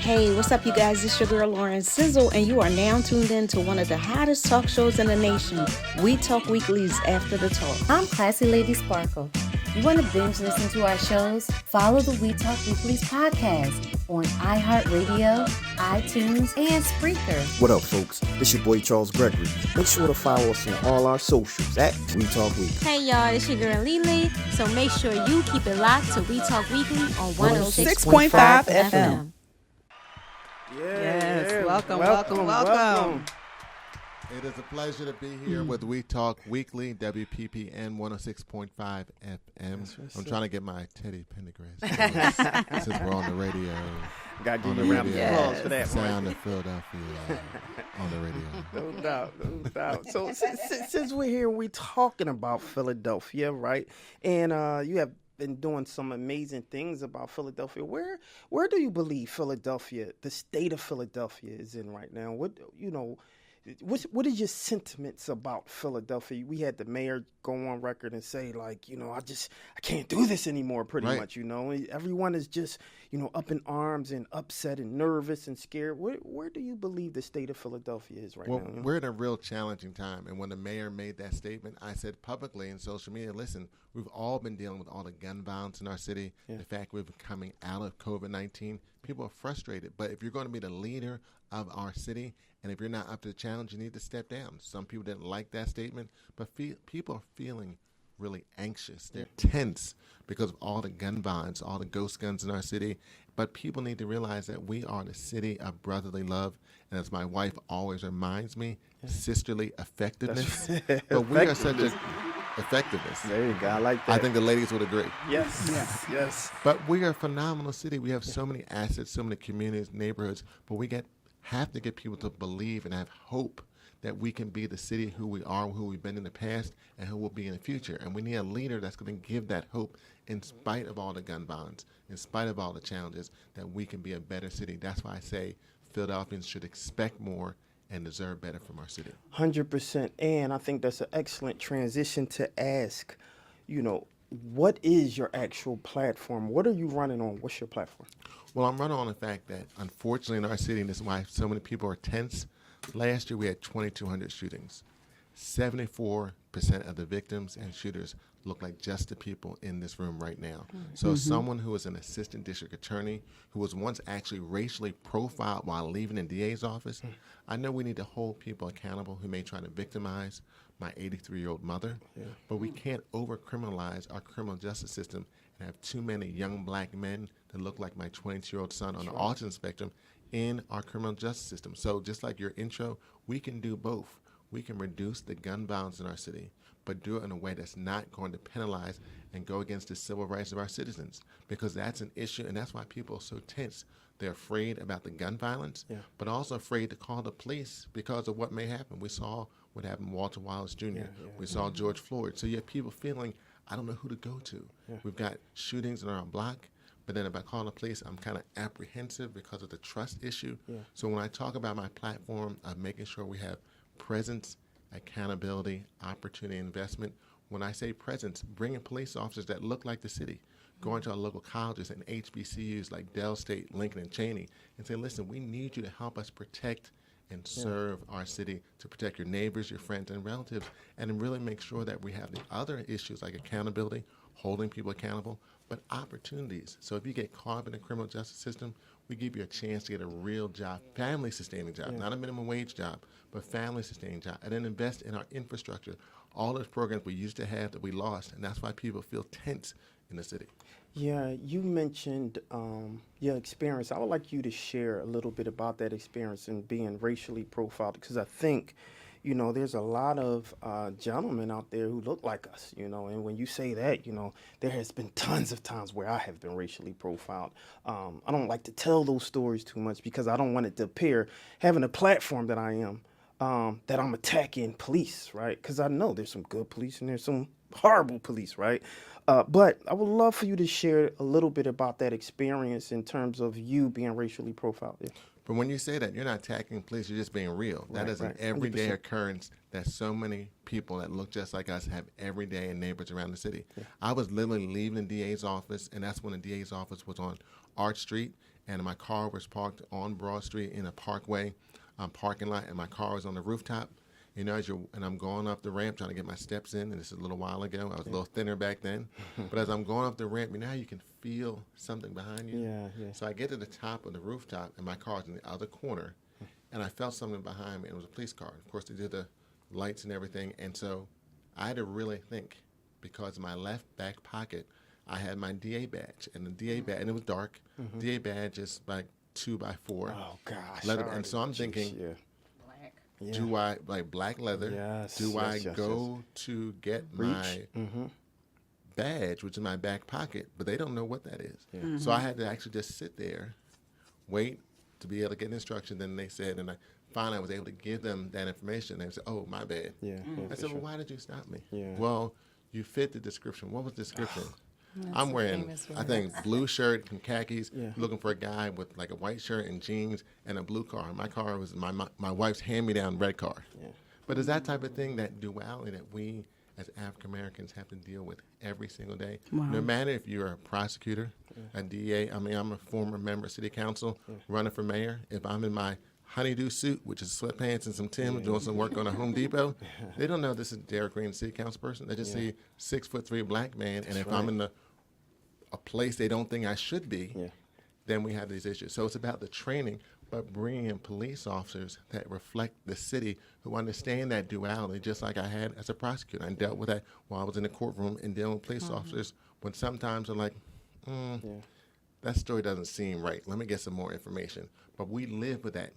Hey, what's up, you guys? It's your girl, Lauren Sizzle, and you are now tuned in to one of the hottest talk shows in the nation, We Talk Weekly's After the Talk. I'm Classy Lady Sparkle. You want to binge listen to our shows? Follow the We Talk Weekly's podcast on iHeartRadio, iTunes, and Spreaker. What up, folks? It's your boy, Charles Gregory. Make sure to follow us on all our socials at We Talk Weekly. Hey, y'all, it's your girl, Lily. So make sure you keep it locked to We Talk Weekly on 106.5 FM. Yes, welcome. It is a pleasure to be here with We Talk Weekly, WPPN 106.5 FM. I'm trying to get my Teddy Pendergrass since we're on the radio. Got to give you a round of applause for that. Sound of Philadelphia on the radio. No doubt. So since we're here, we're talking about Philadelphia, right? And you have been doing some amazing things about Philadelphia. Where do you believe Philadelphia, the state of Philadelphia, is in right now? What is your sentiments about Philadelphia? We had the mayor go on record and say, like, I can't do this anymore, pretty much, Everyone is just, up in arms and upset and nervous and scared. Where do you believe the state of Philadelphia is right now? Well, we're in a real challenging time. And when the mayor made that statement, I said publicly in social media, listen, we've all been dealing with all the gun violence in our city. Yeah. The fact we've been coming out of COVID-19. People are frustrated. But if you're going to be the leader of our city, and if you're not up to the challenge, you need to step down. Some people didn't like that statement, but people are feeling really anxious. They're tense because of all the gun violence, all the ghost guns in our city. But people need to realize that we are the city of brotherly love. And as my wife always reminds me, sisterly effectiveness. But we are such a effectiveness. There you go. I like that. I think the ladies would agree. Yes. But we are a phenomenal city. We have so many assets, so many communities, neighborhoods, but we have to get people to believe and have hope that we can be the city who we are, who we've been in the past, and who we'll be in the future. And we need a leader that's going to give that hope in spite of all the gun violence, in spite of all the challenges, that we can be a better city. That's why I say Philadelphians should expect more and deserve better from our city. 100%. And I think that's an excellent transition to ask, what is your actual platform? What are you running on? What's your platform? Well, I'm running on the fact that, unfortunately, in our city, and this is why so many people are tense, last year we had 2,200 shootings. 74% of the victims and shooters look like just the people in this room right now. So someone who is an assistant district attorney, who was once actually racially profiled while leaving the DA's office, I know we need to hold people accountable who may try to victimize my 83-year-old mother, but we can't over-criminalize our criminal justice system and have too many young black men that look like my 22-year-old son on the autism spectrum in our criminal justice system. So just like your intro, we can do both. We can reduce the gun violence in our city, but do it in a way that's not going to penalize and go against the civil rights of our citizens, because that's an issue, and that's why people are so tense. They're afraid about the gun violence, but also afraid to call the police because of what may happen. We saw what happened to Walter Wallace Jr. We saw George Floyd. So you have people feeling, I don't know who to go to. We've got shootings in our block, but then if I call the police, I'm kind of apprehensive because of the trust issue. So when I talk about my platform of making sure we have presence, accountability, opportunity, investment, when I say presence, bringing police officers that look like the city, going to our local colleges and HBCUs like Dell State, Lincoln, and Cheney, and say, listen, we need you to help us protect and serve our city, to protect your neighbors, your friends, and relatives, and really make sure that we have the other issues like accountability, holding people accountable, but opportunities. So if you get caught up in the criminal justice system, we give you a chance to get a real job, family-sustaining job, not a minimum wage job, but family-sustaining job, and then invest in our infrastructure. All those programs we used to have that we lost, and that's why people feel tense in the city. Yeah, you mentioned your experience. I would like you to share a little bit about that experience and being racially profiled, because I think, there's a lot of gentlemen out there who look like us, and when you say that, there has been tons of times where I have been racially profiled. I don't like to tell those stories too much because I don't want it to appear, having a platform that I am, that I'm attacking police, right? Because I know there's some good police and there's some horrible police, right? But I would love for you to share a little bit about that experience in terms of you being racially profiled. Yeah. But when you say that, you're not attacking police, you're just being real. That is an everyday 100%. Occurrence that so many people that look just like us have every day in neighborhoods around the city. Yeah. I was literally leaving the DA's office, and that's when the DA's office was on Arch Street, and my car was parked on Broad Street in a parkway parking lot, and my car was on the rooftop. You know, and I'm going up the ramp trying to get my steps in, and this is a little while ago. I was a little thinner back then. But as I'm going up the ramp, you know how you can feel something behind you? Yeah. So I get to the top of the rooftop, and my car's in the other corner, and I felt something behind me, and it was a police car. Of course, they did the lights and everything, and so I had to really think, because in my left back pocket, I had my DA badge, and the DA badge, and it was dark. DA badge is like 2x4. Oh gosh. Leather, and so I'm thinking, do I, like black leather, do I go to get my badge, which is my back pocket, but they don't know what that is. So I had to actually just sit there, wait to be able to get instruction. Then they said, and I finally was able to give them that information. They said, oh, my bad. I said, well, why did you stop me? Well, you fit the description. What was the description? I'm wearing, I think, blue shirt and khakis, looking for a guy with like a white shirt and jeans and a blue car. My car was my wife's hand-me-down red car. But it's that type of thing, that duality that we as African Americans have to deal with every single day. No matter if you're a prosecutor, a DA, I mean, I'm a former member of City Council, running for mayor. If I'm in my honeydew suit, which is sweatpants and some Tim's, doing some work on a Home Depot, they don't know this is Derek Green, City Council person. They just see 6'3" black man, and if I'm in a place they don't think I should be, then we have these issues. So it's about the training, but bringing in police officers that reflect the city, who understand that duality, just like I had as a prosecutor. I dealt with that while I was in the courtroom and dealing with police officers, when sometimes they're like, that story doesn't seem right. Let me get some more information. But we live with that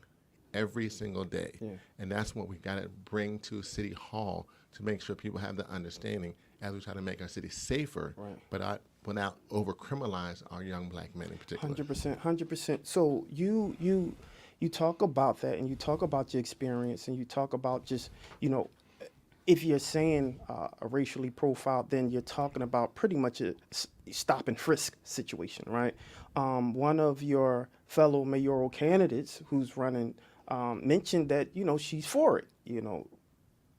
every single day. And that's what we've got to bring to City Hall to make sure people have the understanding as we try to make our city safer, but without over-criminalize our young black men in particular. 100%. So you talk about that, and you talk about your experience, and you talk about just, you know, if you're saying a racially profiled, then you're talking about pretty much a stop and frisk situation, right? One of your fellow mayoral candidates who's running mentioned that, you know, she's for it, you know,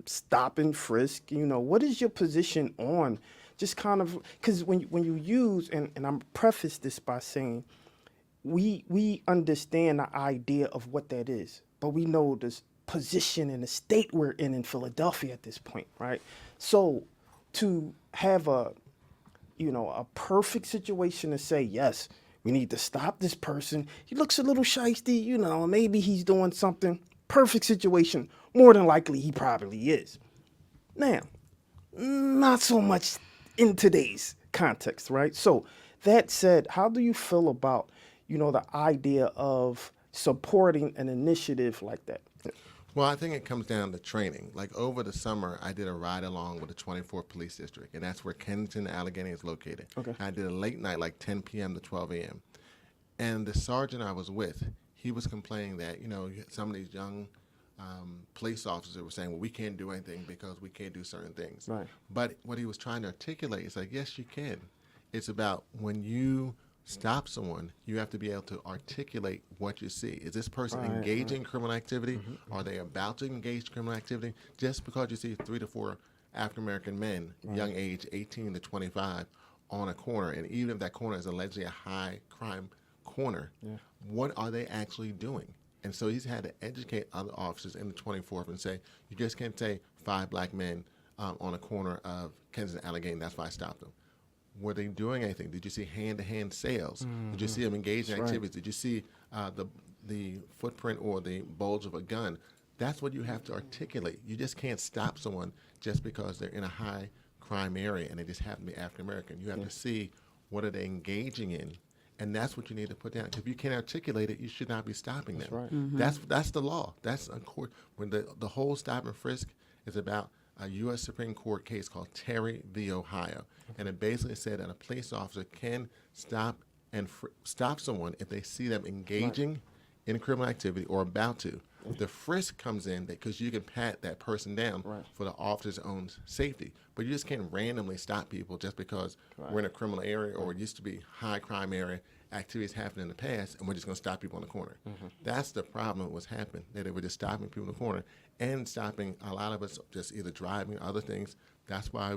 stop and frisk. You know, what is your position on just kind of, because when you use, and I'm preface this by saying, we understand the idea of what that is, but we know this position in the state we're in Philadelphia at this point, right? So to have a perfect situation to say, yes, we need to stop this person. He looks a little shisty, you know, maybe he's doing something. Perfect situation. More than likely, he probably is. Now, not so much in today's context, right? So that said, how do you feel about, you know, the idea of supporting an initiative like that? Well, I think it comes down to training. Like over the summer, I did a ride along with the 24th Police District, and that's where Kensington and Allegheny is located. I did a late night, like 10 p.m. to 12 a.m. And the sergeant I was with, he was complaining that, you know, some of these young police officers were saying, well, we can't do anything because we can't do certain things. But what he was trying to articulate is like, yes, you can. It's about when you stop someone, you have to be able to articulate what you see. Is this person engaging in criminal activity? Are they about to engage in criminal activity? Just because you see 3 to 4 African-American men, young age 18 to 25, on a corner, and even if that corner is allegedly a high crime corner, what are they actually doing? And so he's had to educate other officers in the 24th and say, you just can't say 5 black men on a corner of Kensington and Allegheny, that's why I stopped them. Were they doing anything? Did you see hand-to-hand sales? Did you see them engage in activities? Did you see the footprint or the bulge of a gun? That's what you have to articulate. You just can't stop someone just because they're in a high crime area and they just happen to be African American. You have to see what are they engaging in, and that's what you need to put down. If you can't articulate it, you should not be stopping them. That's the law. That's a court. When the whole stop and frisk is about a U.S. Supreme Court case called Terry v. Ohio, and it basically said that a police officer can stop someone if they see them engaging in criminal activity or about to. The frisk comes in because you can pat that person down for the officer's own safety, but you just can't randomly stop people just because we're in a criminal area or it used to be high crime area, activities happened in the past, and we're just going to stop people on the corner. That's the problem with what's happened, that they were just stopping people in the corner and stopping a lot of us just either driving or other things. That's why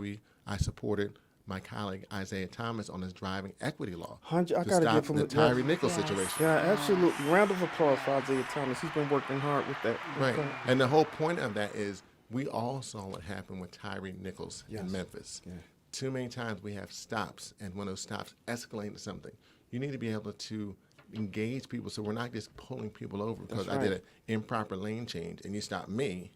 I supported my colleague Isaiah Thomas on his driving equity law I to gotta stop give him the a Tyree Nichols situation. Yeah, absolutely. Round of applause for Isaiah Thomas. He's been working hard with that. Right. And the whole point of that is we all saw what happened with Tyree Nichols in Memphis. Yeah. Too many times we have stops, and when those stops escalate into something, you need to be able to engage people so we're not just pulling people over because I did an improper lane change and you stop me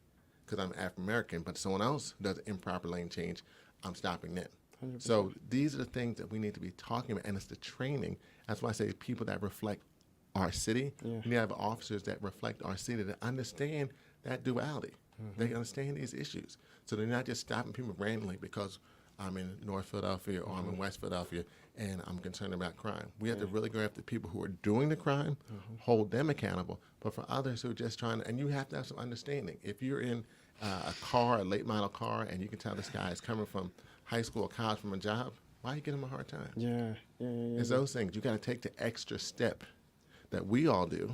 because I'm African American, but someone else does an improper lane change, I'm stopping them. 100%. So these are the things that we need to be talking about, and it's the training. That's why I say people that reflect our city. We need to have officers that reflect our city that understand that duality. They understand these issues. So they're not just stopping people randomly because I'm in North Philadelphia or I'm in West Philadelphia and I'm concerned about crime. We have to really go after people who are doing the crime, hold them accountable, but for others who are just trying to, and you have to have some understanding. If you're in a car, a late model car, and you can tell this guy is coming from high school or college from a job, why you give him a hard time? It's those things. You got to take the extra step that we all do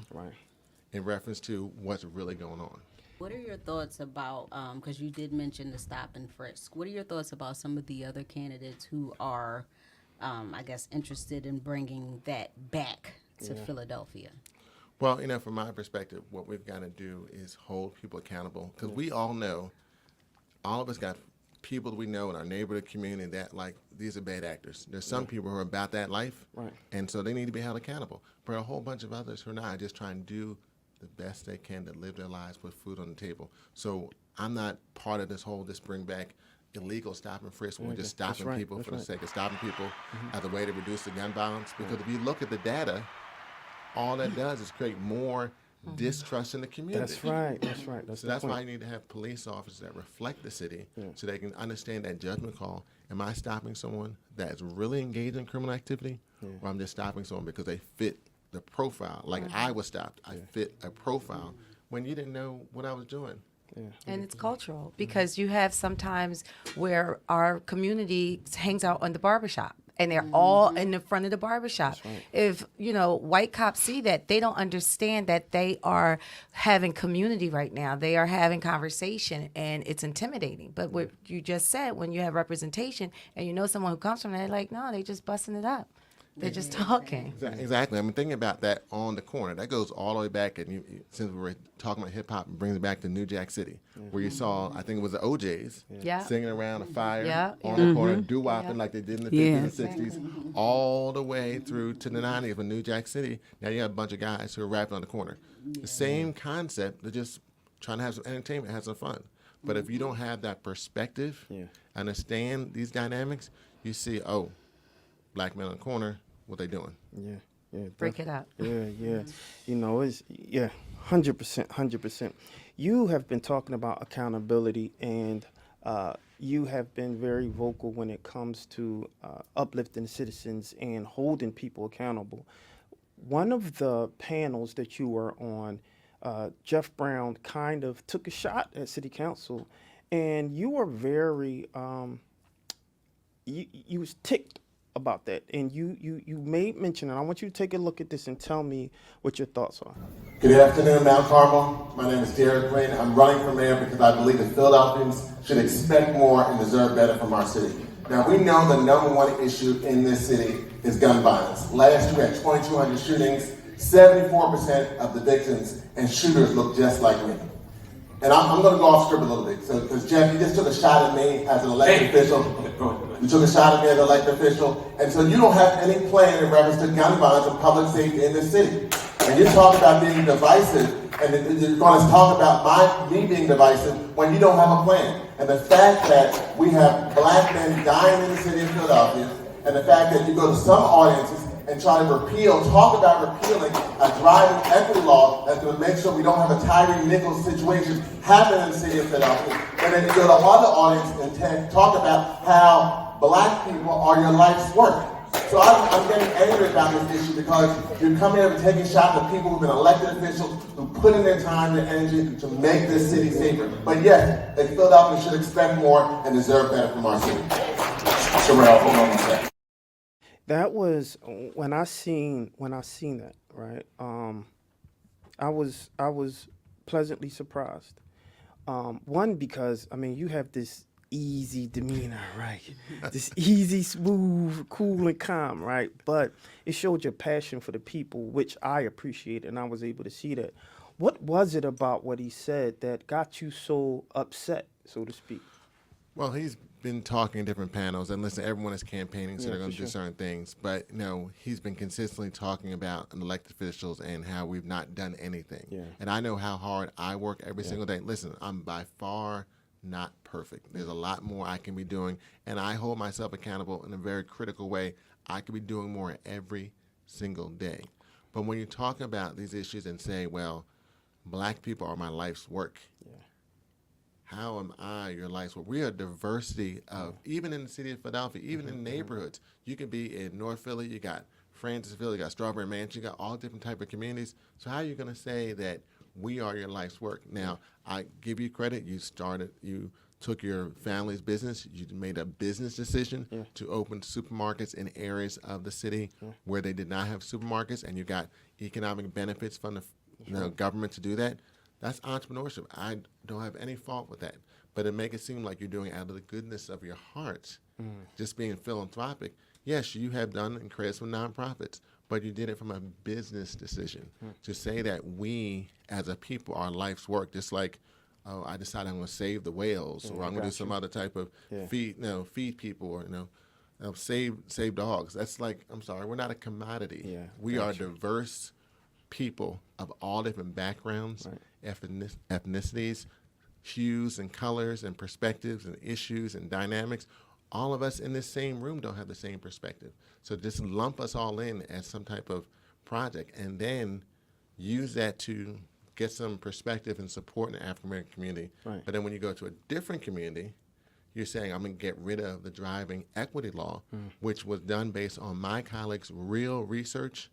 in reference to what's really going on. What are your thoughts about, because you did mention the stop and frisk, what are your thoughts about some of the other candidates who are, I guess, interested in bringing that back to Philadelphia? Well, from my perspective, what we've got to do is hold people accountable because we all know, all of us got people that we know in our neighborhood community that, like, these are bad actors. There's some people who are about that life, and so they need to be held accountable. But a whole bunch of others who are not just trying to do the best they can to live their lives, put food on the table. So I'm not part of this whole, bring back illegal stop and frisk. We're just stopping people for the sake of stopping people as a way to reduce the gun violence. Because if you look at the data, all that does is create more distrust in the community. That's right. So that's why you need to have police officers that reflect the city so they can understand that judgment call. Am I stopping someone that's really engaged in criminal activity, or I'm just stopping someone because they fit the profile? Like I was stopped. I fit a profile when you didn't know what I was doing. And it's cultural because you have sometimes where our community hangs out on the barbershop. And they're all in the front of the barbershop. If, white cops see that, they don't understand that they are having community right now. They are having conversation, and it's intimidating. But what you just said, when you have representation and someone who comes from there, they're like, no, they just busting it up. They're just talking. Exactly. I'm thinking about that on the corner. That goes all the way back, and since we were talking about hip hop, it brings it back to New Jack City, where you saw, I think it was the OJs singing around a fire on the corner, doo-wopping like they did in the 50s and 60s, all the way through to the 90s with New Jack City. Now you have a bunch of guys who are rapping on the corner. The same concept. They're just trying to have some entertainment, have some fun. But if you don't have that perspective, understand these dynamics, you see, black men on the corner, what they doing? Break it up. It's 100%. You have been talking about accountability, and you have been very vocal when it comes to uplifting citizens and holding people accountable. One of the panels that you were on, Jeff Brown kind of took a shot at City Council, and you were very, you was ticked about that, and you made mention, and I want you to take a look at this and tell me what your thoughts are. Good afternoon, Mount Carmel. My name is Derek Quinn. I'm running for mayor because I believe that Philadelphians should expect more and deserve better from our city. Now, we know the number one issue in this city is gun violence. Last year we had 2,200 shootings, 74% of the victims and shooters look just like me. And I'm going to go off script a little bit, because Jeff, you just took a shot at me as an elected official. You took a shot at me as an elected official, and so you don't have any plan in reference to gun violence and public safety in this city. And you talk about being divisive, and you're going to talk about me being divisive when you don't have a plan. And the fact that we have black men dying in the city of Philadelphia, and the fact that you go to some audiences and try to talk about repealing a driving equity law that's going to make sure we don't have a Tyree Nichols situation happen in the city of Philadelphia. And then you go to other audiences and talk about how black people are your life's work. So I'm getting angry about this issue because you're coming up and taking shots at people who've been elected officials who put in their time and energy to make this city safer. But yes, Philadelphia should expect more and deserve better from our city. Sherelle, hold on one second. That was when I seen that, right? I was pleasantly surprised. One, because you have this easy demeanor, right? This easy, smooth, cool, and calm, right? But it showed your passion for the people, which I appreciate, and I was able to see that. What was it about what he said that got you so upset, so to speak? Well, he's been talking in different panels, and listen, everyone is campaigning, so they're going to do certain things. But he's been consistently talking about elected officials and how we've not done anything. Yeah. And I know how hard I work every single day. Listen, I'm by far not perfect. There's a lot more I can be doing, and I hold myself accountable in a very critical way. I could be doing more every single day. But when you talk about these issues and say, well, black people are my life's work. Yeah. How am I your life's work? We are a diversity of, even in the city of Philadelphia, even in neighborhoods. You can be in North Philly, you got Francisville, you got Strawberry Mansion, you got all different type of communities. So how are you going to say that we are your life's work? Now, I give you credit. You took your family's business. You made a business decision to open supermarkets in areas of the city where they did not have supermarkets, and you got economic benefits from the government to do that. That's entrepreneurship. I don't have any fault with that. But it make it seem like you're doing it out of the goodness of your heart, just being philanthropic. Yes, you have done and created some nonprofits, but you did it from a business decision to say that we as a people are life's work, just like, oh, I decided I'm going to save the whales, or I'm going to do some other type of feed people, or save dogs. That's like, I'm sorry, we're not a commodity. Yeah, we are diverse people of all different backgrounds, ethnicities, hues and colors and perspectives and issues and dynamics. All of us in this same room don't have the same perspective. So just lump us all in as some type of project and then use that to get some perspective and support in the African-American community. Right. But then when you go to a different community, you're saying, I'm going to get rid of the driving equity law, which was done based on my colleagues' real research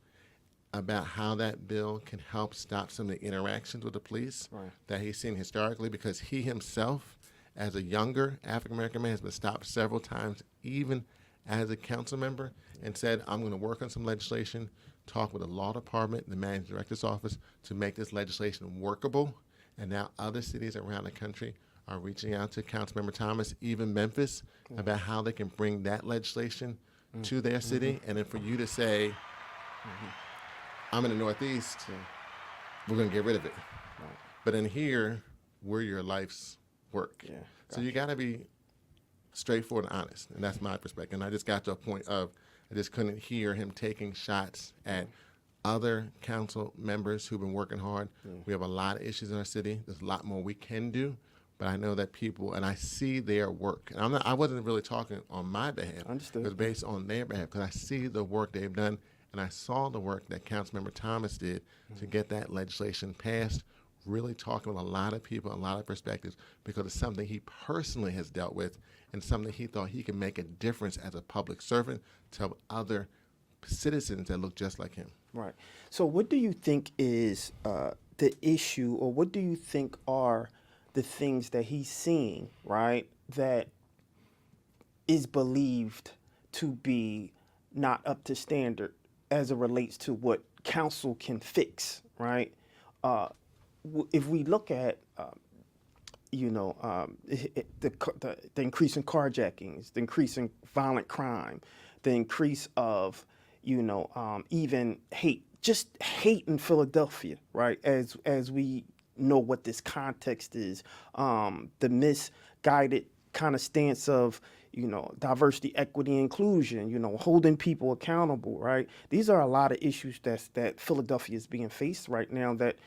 about how that bill can help stop some of the interactions with the police that he's seen historically, because he himself, as a younger African-American man, has been stopped several times, even as a council member, and said, I'm going to work on some legislation, talk with the law department, the managing director's office, to make this legislation workable. And now other cities around the country are reaching out to Councilmember Thomas, even Memphis, about how they can bring that legislation to their city. And then for you to say, I'm in the Northeast, we're going to get rid of it. Right. But in here, we're your life's work. Yeah, so you got to be straightforward and honest. And that's my perspective. And I just got to a point of, I just couldn't hear him taking shots at other council members who've been working hard. We have a lot of issues in our city. There's a lot more we can do. But I know that people, and I see their work. And I wasn't really talking on my behalf. Understood. It was based on their behalf, because I see the work they've done. And I saw the work that Councilmember Thomas did to get that legislation passed, really talking with a lot of people, a lot of perspectives, because it's something he personally has dealt with and something he thought he could make a difference as a public servant to help other citizens that look just like him. Right. So what do you think is the issue, or what do you think are the things that he's seeing, right, that is believed to be not up to standard as it relates to what council can fix, right? If we look at, the increase in carjackings, the increase in violent crime, the increase of, even hate, just hate in Philadelphia, right? As we know what this context is, the misguided kind of stance of, diversity, equity, inclusion, holding people accountable, right? These are a lot of issues that Philadelphia is being faced right now that,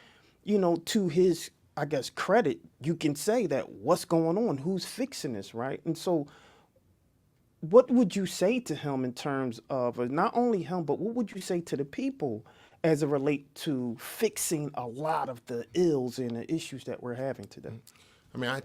to his, I guess, credit, you can say that what's going on, who's fixing this, right? And so what would you say to him in terms of, not only him, but what would you say to the people as it relate to fixing a lot of the ills and the issues that we're having today? I mean, I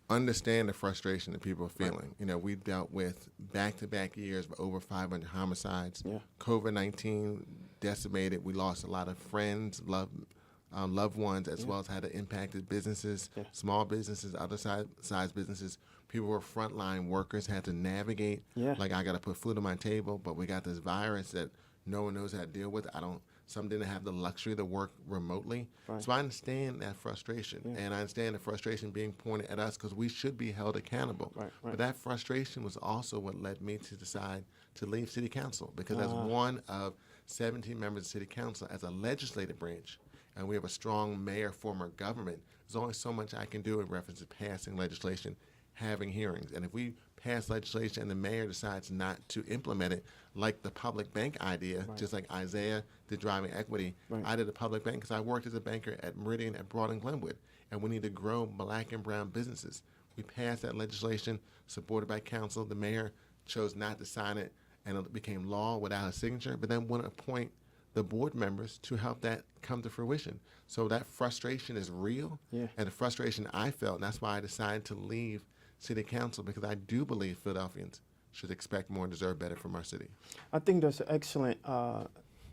understand the frustration that people are feeling. We dealt with back-to-back years of over 500 homicides. COVID-19 decimated. We lost a lot of friends, loved ones, as well as had it impacted businesses, small businesses, other size businesses. People were frontline workers, had to navigate. Like, I got to put food on my table, but we got this virus that no one knows how to deal with. I don't Some didn't have the luxury to work remotely. Right. So I understand that frustration, and I understand the frustration being pointed at us because we should be held accountable. Right. But that frustration was also what led me to decide to leave City Council, because as one of 17 members of City Council, as a legislative branch, and we have a strong mayor form of government, there's only so much I can do in reference to passing legislation, having hearings. And if we pass legislation and the mayor decides not to implement it, like the public bank idea, just like Isaiah did driving equity, I did a public bank because I worked as a banker at Meridian at Broad and Glenwood, and we need to grow black and brown businesses. We passed that legislation, supported by council. The mayor chose not to sign it, and it became law without a signature, but then wouldn't appoint the board members to help that come to fruition. So that frustration is real, and the frustration I felt, and that's why I decided to leave City Council, because I do believe Philadelphians should expect more and deserve better from our city. I think that's an excellent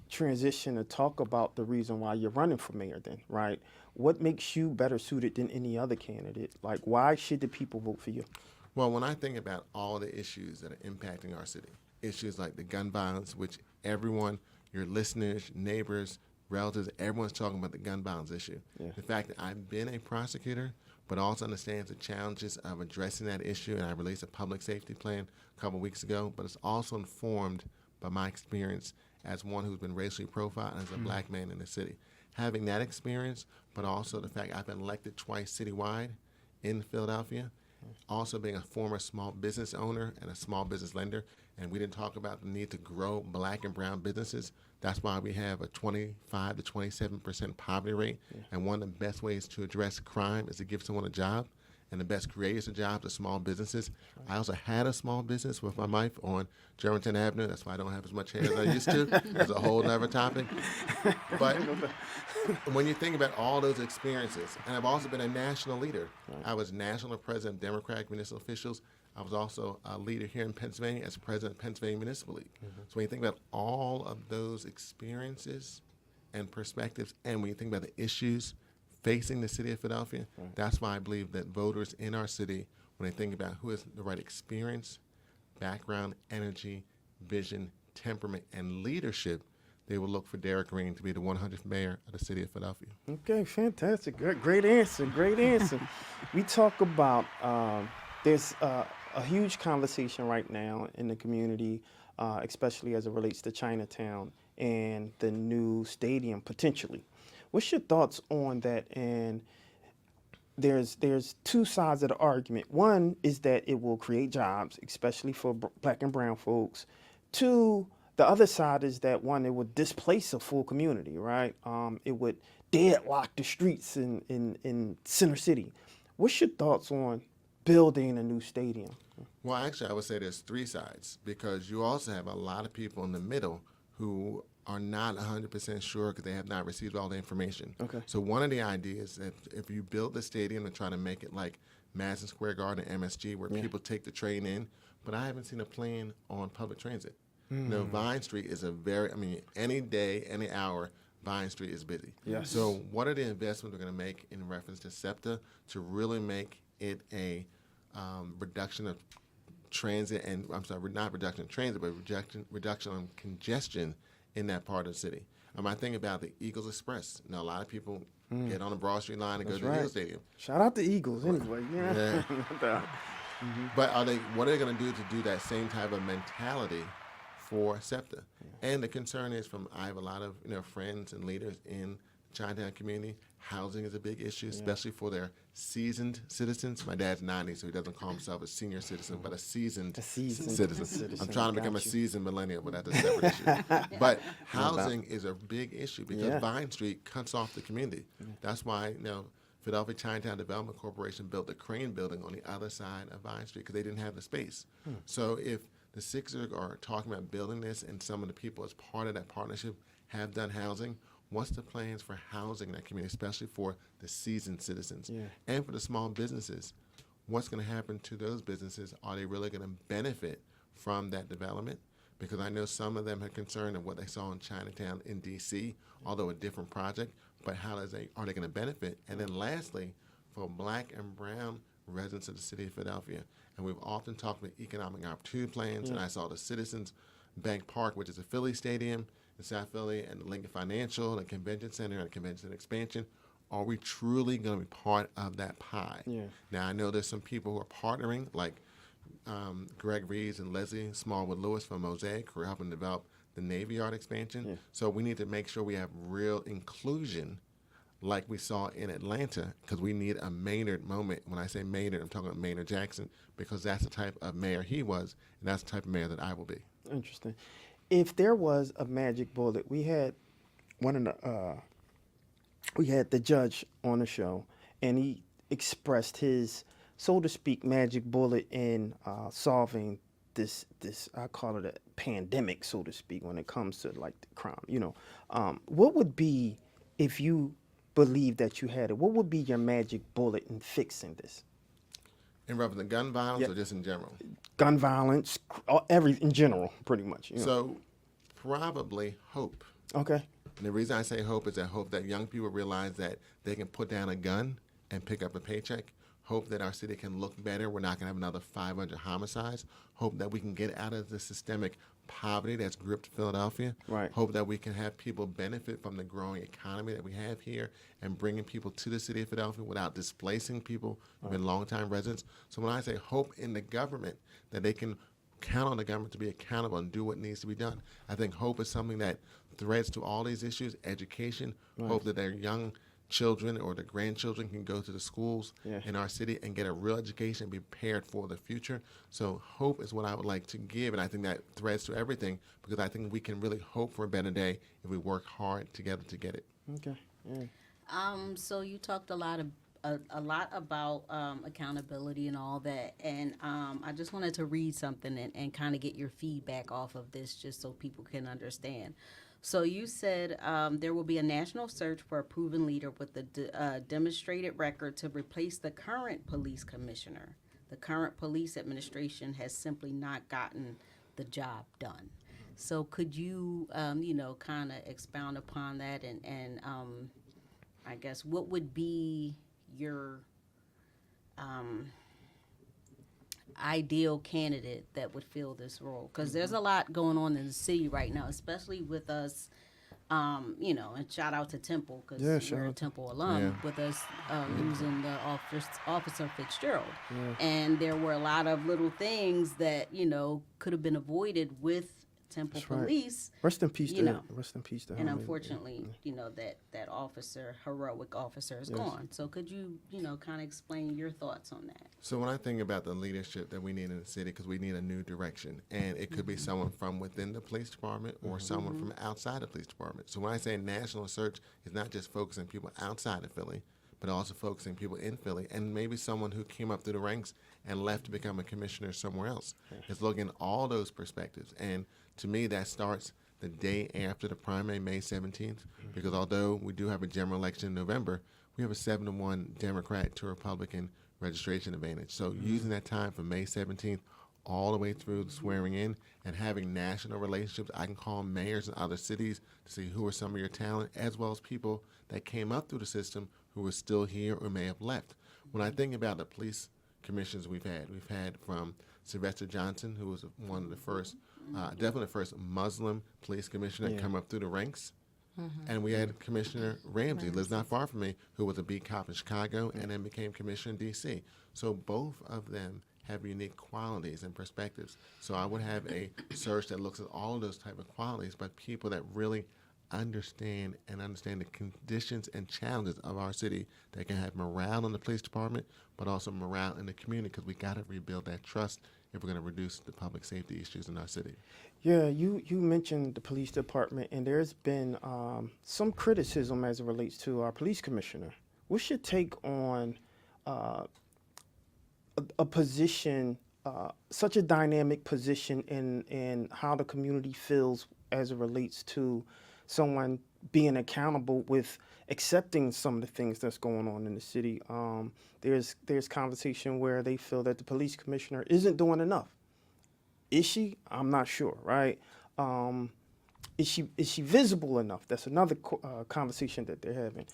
transition to talk about the reason why you're running for mayor then, right? What makes you better suited than any other candidate? Like, why should the people vote for you? Well, when I think about all the issues that are impacting our city, issues like the gun violence, which everyone, your listeners, neighbors, relatives, everyone's talking about the gun violence issue. The fact that I've been a prosecutor, but also understands the challenges of addressing that issue, and I released a public safety plan a couple weeks ago, but it's also informed by my experience as one who's been racially profiled and as a black man in the city. Having that experience, but also the fact I've been elected twice citywide in Philadelphia, also being a former small business owner and a small business lender, and we didn't talk about the need to grow black and brown businesses. That's why we have a 25 to 27% poverty rate, and one of the best ways to address crime is to give someone a job, and the best creators of jobs are small businesses. I also had a small business with my wife on Germantown Avenue. That's why I don't have as much hair as I used to. That's a whole other topic. But when you think about all those experiences, and I've also been a national leader. I was national president of Democratic municipal officials. I was also a leader here in Pennsylvania as president of Pennsylvania Municipal League. So when you think about all of those experiences and perspectives, and when you think about the issues facing the city of Philadelphia, that's why I believe that voters in our city, when they think about who has the right experience, background, energy, vision, temperament, and leadership, they will look for Derek Green to be the 100th mayor of the city of Philadelphia. Okay, fantastic. Great answer. Great answer. We talk about, there's a huge conversation right now in the community, especially as it relates to Chinatown and the new stadium potentially. What's your thoughts on that? And there's two sides of the argument. One is that it will create jobs, especially for black and brown folks. Two, the other side is that, one, it would displace a full community, right? It would deadlock the streets in Center City. What's your thoughts on building a new stadium? Well, actually, I would say there's three sides, because you also have a lot of people in the middle who are not 100% sure because they have not received all the information. Okay. So one of the ideas that if you build the stadium and try to make it like Madison Square Garden, MSG, where people take the train in, but I haven't seen a plan on public transit. You know, Vine Street is any day, any hour, Vine Street is busy. Yes. So what are the investments we're going to make in reference to SEPTA to really make it a reduction of transit, and not reduction of transit, but reduction of congestion in that part of the city. I think about the Eagles Express. Now, a lot of people get on the Broad Street line and go to the Eagles Stadium. Shout out the Eagles, anyway. Yeah. But what are they going to do that same type of mentality for SEPTA? And the concern is I have a lot of friends and leaders in the Chinatown community. Housing is a big issue, especially for their seasoned citizens. My dad's 90, so he doesn't call himself a senior citizen, but a seasoned citizen. I'm trying to become a seasoned millennial, but that's a separate issue. But housing is a big issue because Vine Street cuts off the community. That's why Philadelphia Chinatown Development Corporation built the Crane building on the other side of Vine Street because they didn't have the space. So if the Sixers are talking about building this and some of the people as part of that partnership have done housing, what's the plans for housing that community, especially for the seasoned citizens? And for the small businesses, what's going to happen to those businesses? Are they really going to benefit from that development? Because I know some of them are concerned of what they saw in Chinatown in D.C., although a different project, but are they going to benefit? And then lastly, for black and brown residents of the city of Philadelphia, and we've often talked about economic opportunity plans, and I saw the Citizens Bank Park, which is a Philly stadium, the South Philly and the Lincoln Financial, the Convention Center, and the Convention Center expansion, are we truly going to be part of that pie? Yeah. Now, I know there's some people who are partnering, like Greg Reeves and Leslie Smallwood Lewis from Mosaic, who are helping develop the Navy Yard expansion. Yeah. So we need to make sure we have real inclusion like we saw in Atlanta, because we need a Maynard moment. When I say Maynard, I'm talking about Maynard Jackson, because that's the type of mayor he was, and that's the type of mayor that I will be. Interesting. If there was a magic bullet, we had we had the judge on the show, and he expressed his, so to speak, magic bullet in solving this I call it a pandemic, so to speak, when it comes to like the crime. What would be, if you believe that you had it, what would be your magic bullet in fixing this? In reference to gun violence or just in general? Gun violence, in general, pretty much. So probably hope. Okay. And the reason I say hope is I hope that young people realize that they can put down a gun and pick up a paycheck. Hope that our city can look better. We're not going to have another 500 homicides. Hope that we can get out of the systemic poverty that's gripped Philadelphia. Right. Hope that we can have people benefit from the growing economy that we have here and bringing people to the city of Philadelphia without displacing people who've been long-time residents. So when I say hope in the government, that they can count on the government to be accountable and do what needs to be done. I think hope is something that threads to all these issues. Education, hope that their young children or the grandchildren can go to the schools in our city and get a real education and be prepared for the future. So hope is what I would like to give, and I think that threads to everything, because I think we can really hope for a better day if we work hard together to get it. Okay. Yeah. So you talked a lot about accountability and all that, and I just wanted to read something and kind of get your feedback off of this, just so people can understand. So you said there will be a national search for a proven leader with a demonstrated record to replace the current police commissioner. The current police administration has simply not gotten the job done. So could you, kind of expound upon that, and I guess what would be your ideal candidate that would fill this role? Because there's a lot going on in the city right now, especially with us, and shout out to Temple, because we're a Temple alum, with us losing the Officer Fitzgerald. And there were a lot of little things that, could have been avoided with Temple Police. Rest in peace to Rest in peace to him. And unfortunately, that officer, heroic officer, is gone. So could you, kind of explain your thoughts on that? So when I think about the leadership that we need in the city, because we need a new direction, and it could be someone from within the police department or someone from outside the police department. So when I say national search, it's not just focusing people outside of Philly, but also focusing people in Philly, and maybe someone who came up through the ranks and left to become a commissioner somewhere else. It's looking at all those perspectives. And to me, that starts the day after the primary, May 17th, because although we do have a general election in November, we have a 7-1 Democrat to Republican registration advantage. So using that time from May 17th all the way through the swearing in and having national relationships, I can call mayors in other cities to see who are some of your talent, as well as people that came up through the system who are still here or may have left. When I think about the police commissions we've had from Sylvester Johnson, who was one of the first, definitely the first Muslim police commissioner to come up through the ranks. And we had Commissioner Ramsey, lives not far from me, who was a beat cop in Chicago and then became commissioner in D.C. So both of them have unique qualities and perspectives. So I would have a search that looks at all of those type of qualities, but people that really understand the conditions and challenges of our city, that can have morale in the police department, but also morale in the community, because we got to rebuild that trust if we're going to reduce the public safety issues in our city. Yeah, you mentioned the police department, and there's been some criticism as it relates to our police commissioner. What's your take on a position, such a dynamic position in how the community feels as it relates to someone being accountable with accepting some of the things that's going on in the city? There's conversation where they feel that the police commissioner isn't doing enough. Is she? I'm not sure, right? Is she visible enough? That's another conversation that they're having.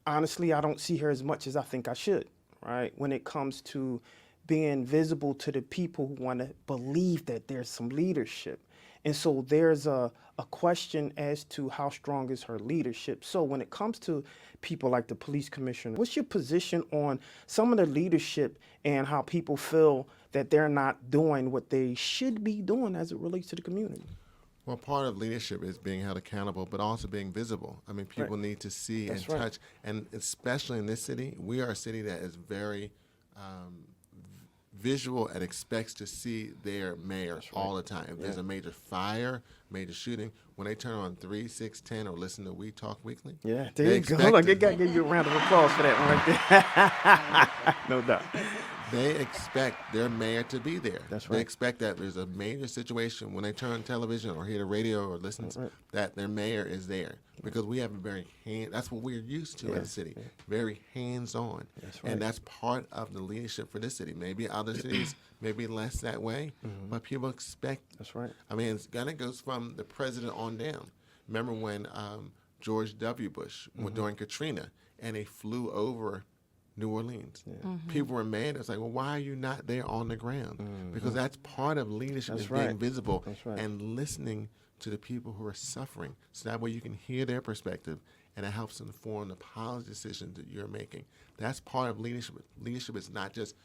Honestly, I don't see her as much as I think I should, right? When it comes to being visible to the people who want to believe that there's some leadership. And so there's a question as to how strong is her leadership. So when it comes to people like the police commissioner, what's your position on some of the leadership and how people feel that they're not doing what they should be doing as it relates to the community? Well, part of leadership is being held accountable, but also being visible. I mean, people need to see and touch, and especially in this city, we are a city that is very visual and expects to see their mayor all the time. If there's a major fire, major shooting, when they turn on 3, 6, 10, or listen to We Talk Weekly, there you go. Hold on, I got to give you a round of applause for that one right there. No doubt. They expect their mayor to be there. That's right. They expect that there's a major situation when they turn on television or hear the radio or listen that their mayor is there, because we have a very that's what we're used to in the city, very hands-on. That's right. And that's part of the leadership for this city. Maybe other cities maybe less that way, but people expect. That's right. I mean, it goes from the president on down. Remember when George W. Bush during Katrina and they flew over New Orleans. People were mad. It's like, well, why are you not there on the ground? Because that's part of leadership, is being visible and listening to the people who are suffering. So that way you can hear their perspective, and it helps inform the policy decisions that you're making. That's part of leadership. Leadership is not just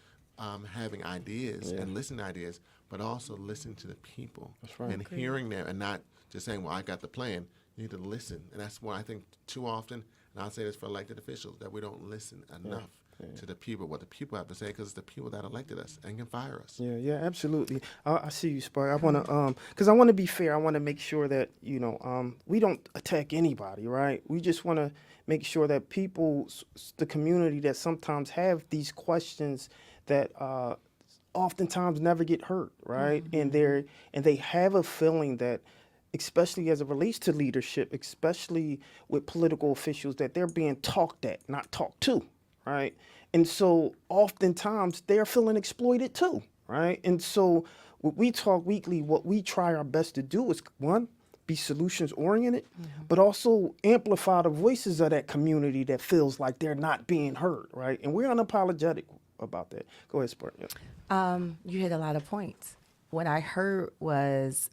having ideas and listening to ideas, but also listening to the people and hearing them, and not just saying, well, I got the plan. You need to listen. And that's why I think too often, and I'll say this for elected officials, that we don't listen enough to the people, what the people have to say, because it's the people that elected us and can fire us. Yeah, absolutely. I see you, Spark. I want to, because I want to be fair. I want to make sure that, we don't attack anybody, right? We just want to make sure that people, the community that sometimes have these questions that oftentimes never get heard, right? And they have a feeling that, especially as it relates to leadership, especially with political officials, that they're being talked at, not talked to, right? And so oftentimes they're feeling exploited too, right? And so what We Talk Weekly, what we try our best to do is, one, be solutions oriented, but also amplify the voices of that community that feels like they're not being heard, right? And we're unapologetic about that. Go ahead, Spark. You hit a lot of points. What I heard was,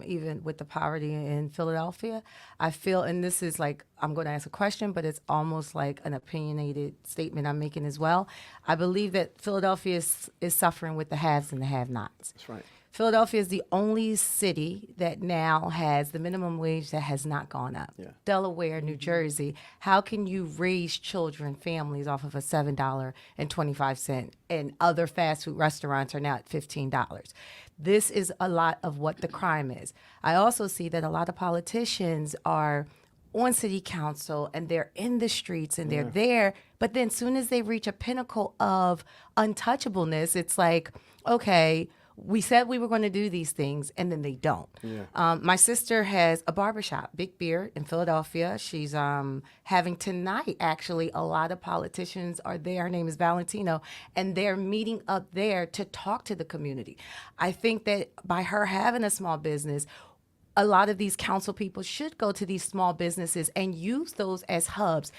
even with the poverty in Philadelphia, I feel, and this is like, I'm going to ask a question, but it's almost like an opinionated statement I'm making as well. I believe that Philadelphia is suffering with the haves and the have-nots. That's right. Philadelphia is the only city that now has the minimum wage that has not gone up. Delaware, New Jersey, how can you raise children, families off of a $7.25, and other fast food restaurants are now at $15? This is a lot of what the crime is. I also see that a lot of politicians are on city council and they're in the streets and they're there, but then soon as they reach a pinnacle of untouchableness, it's like, okay, we said we were going to do these things, and then they don't. My sister has a barbershop, Big Beard, in Philadelphia. She's having tonight, actually, a lot of politicians are there. Her name is Valentino, and they're meeting up there to talk to the community. I think that by her having a small business, a lot of these council people should go to these small businesses and use those as hubs.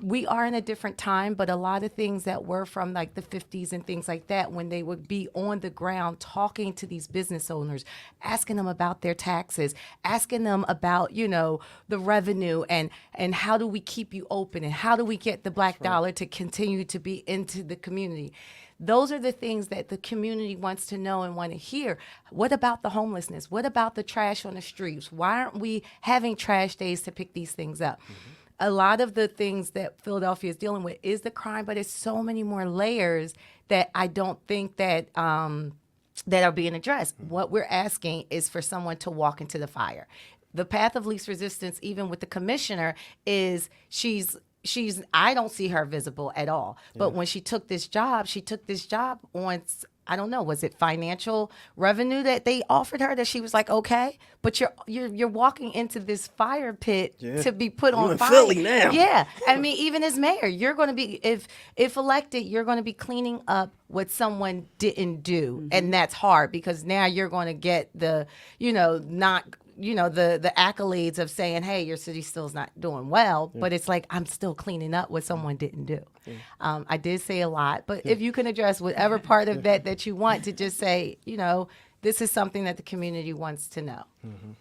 We are in a different time, but a lot of things that were from like the 50s and things like that, when they would be on the ground talking to these business owners, asking them about their taxes, asking them about, the revenue and how do we keep you open and how do we get the black dollar to continue to be into the community. Those are the things that the community wants to know and want to hear. What about the homelessness? What about the trash on the streets? Why aren't we having trash days to pick these things up? A lot of the things that Philadelphia is dealing with is the crime, but it's so many more layers that I don't think that that are being addressed. What we're asking is for someone to walk into the fire. The path of least resistance, even with the commissioner, is she's I don't see her visible at all. But when she took this job on, I don't know, was it financial revenue that they offered her that she was like, okay, but you're walking into this fire pit to be put on in fire. Philly now. Yeah, I mean, even as mayor, you're going to be, if elected, you're going to be cleaning up what someone didn't do, and that's hard because now you're going to get the, the accolades of saying, hey, your city still's not doing well, but it's like, I'm still cleaning up what someone didn't do. I did say a lot, but if you can address whatever part of that you want to just say, this is something that the community wants to know.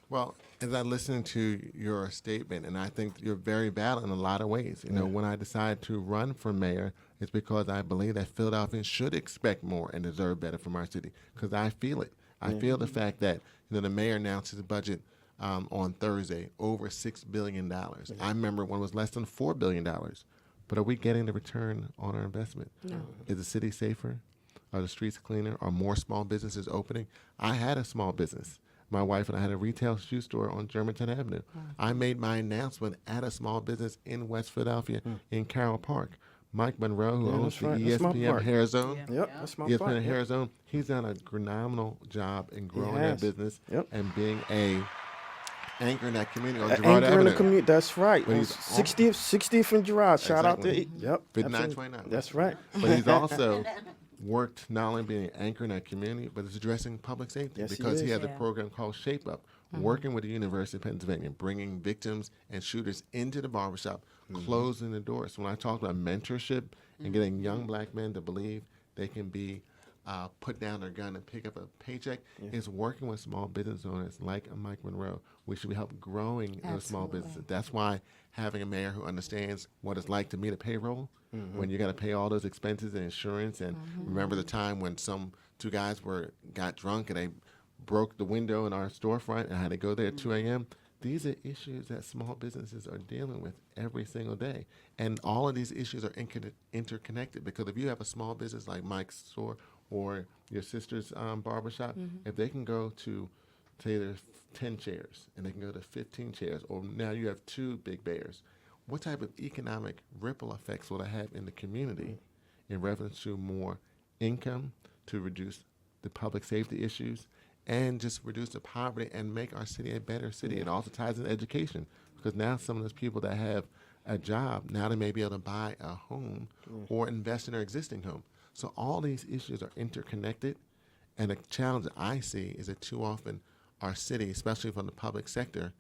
Well, as I listen to your statement, and I think you're very valid in a lot of ways. You know, when I decided to run for mayor, it's because I believe that Philadelphians should expect more and deserve better from our city. Because I feel it. I feel the fact that the mayor announced his budget on Thursday, over $6 billion. I remember when it was less than $4 billion. But are we getting the return on our investment? No. Is the city safer? Are the streets cleaner? Are more small businesses opening? I had a small business. My wife and I had a retail shoe store on Germantown Avenue. I made my announcement at a small business in West Philadelphia in Carroll Park. Mike Monroe, who owns the ESPN Hair Zone, That's my ESPN part. Hair Zone, he's done a phenomenal job in growing that has. business Yep. and being a anchor in that community on An Girard anchor in the Avenue. community. That's right. But On he's 60th and Girard. Shout out to Exactly. Yep. 5929. That's right. But he's also worked not only being an anchor in that community, but is addressing public safety Yes, he because he is. has a program called Shape Up, working with the University of Pennsylvania, bringing victims and shooters into the barbershop, closing the doors. So when I talk about mentorship and getting young black men to believe they can be put down their gun and pick up a paycheck, is working with small business owners like Mike Monroe. We should be helping growing those small businesses. That's why having a mayor who understands what it's like to meet a payroll, when you got to pay all those expenses and insurance, and remember the time when two guys got drunk and they broke the window in our storefront and had to go there at 2 a.m. These are issues that small businesses are dealing with every single day. And all of these issues are interconnected, because if you have a small business like Mike's store or your sister's barbershop, if they can go to, say there's 10 chairs and they can go to 15 chairs, or now you have 2 big bears, what type of economic ripple effects will it have in the community in reference to more income, to reduce the public safety issues, and just reduce the poverty and make our city a better city? It also ties into education, because now some of those people that have a job, now they may be able to buy a home or invest in their existing home. So all these issues are interconnected, and the challenge that I see is that too often our city, especially from the public sector,